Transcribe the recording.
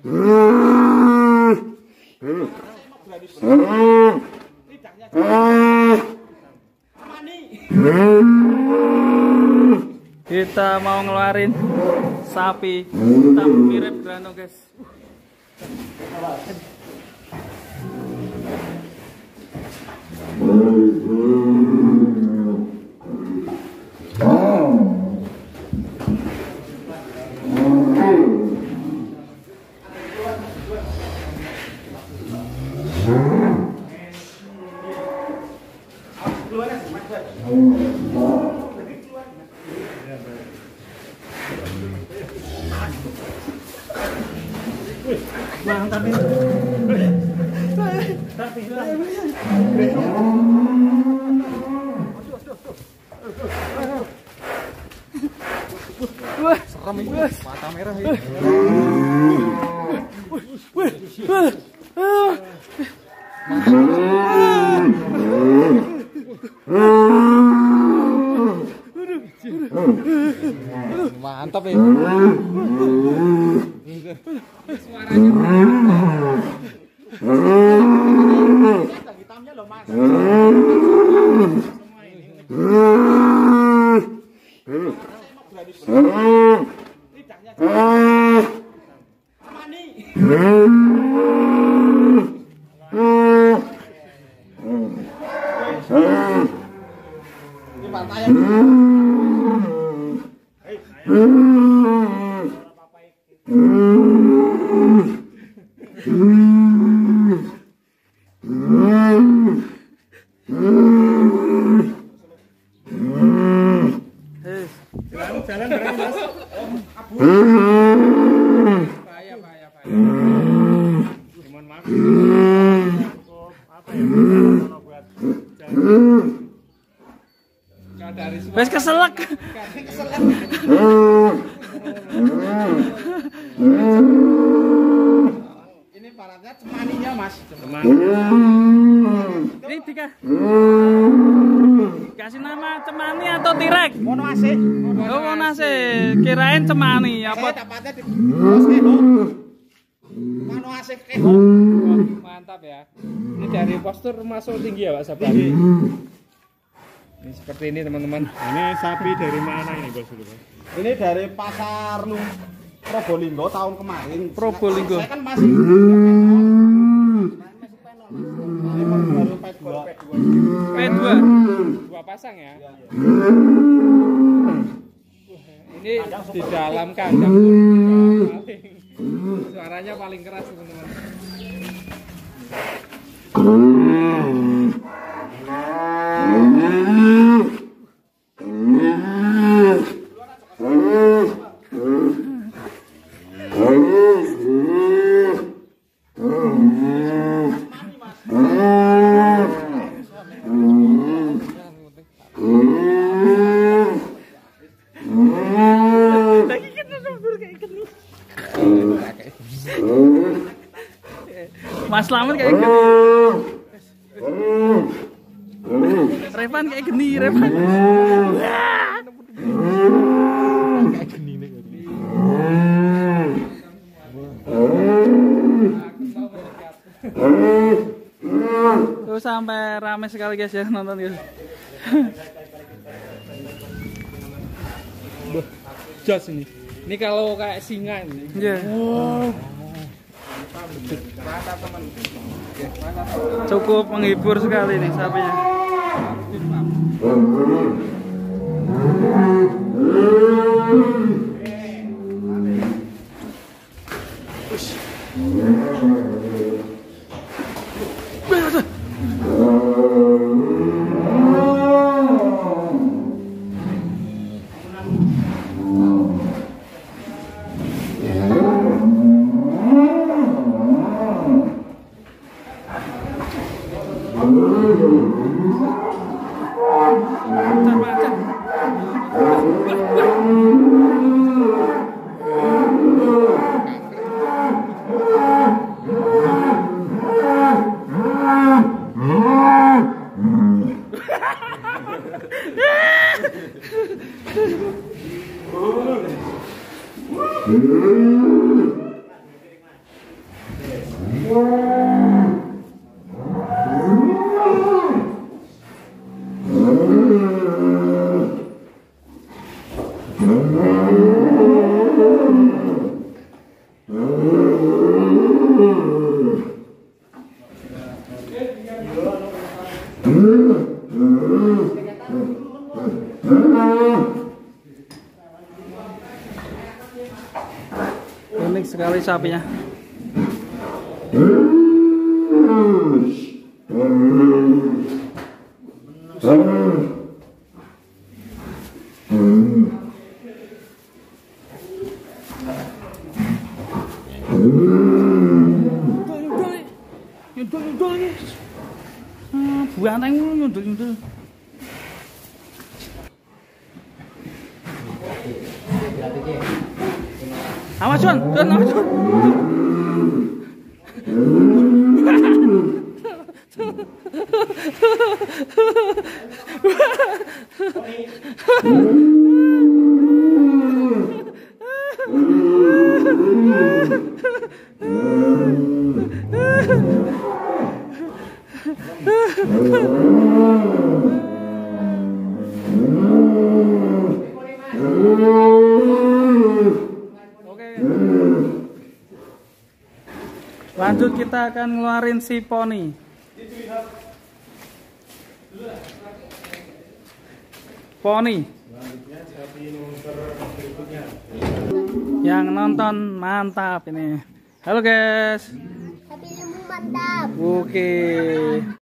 Kita mau ngeluarin sapi, tapi mirip grano guys. Mantap ini. Serem ini, mata merah ini. Mantap ya. Hitamnya loh mas. Ini pantai. Jalan berani mas. Bahaya. Mohon maaf. Apa ya? Kalau buat jalan. Wes keselak. Ini paratnya cemaninya mas. Ini kasih nama cemani atau tirek? Mono asik. Oh, mono asik. Kirain cemani apa? Dapatnya di Moskebo. Mono asik. Mantap ya. Ini dari postur masuk tinggi ya Pak Sabar. Ini seperti ini teman-teman. Ini sapi dari mana ini bos? Ini dari pasar Probolinggo tahun kemarin. Probolinggo. Saya kan masih baru P2. Dua pasang ya. Ini di dalam kandang. Suaranya paling keras teman-teman. Mas Slamet kayak gini. Revan kayak gini, Revan. Kayak gini nih. Tuh sampai rame sekali guys ya nonton guys. Jos ini. Ini kalau kayak singa ini. Iya. Cukup menghibur sekali nih sapinya. Unik sekali sapinya. Nyundul ini. Buanteng nyundul. Awas Jon, awas Jon. Oke. Lanjut kita akan ngeluarin si poni. Poni. Yang nonton mantap ini. Halo guys. Sapi lembu mantap. Oke.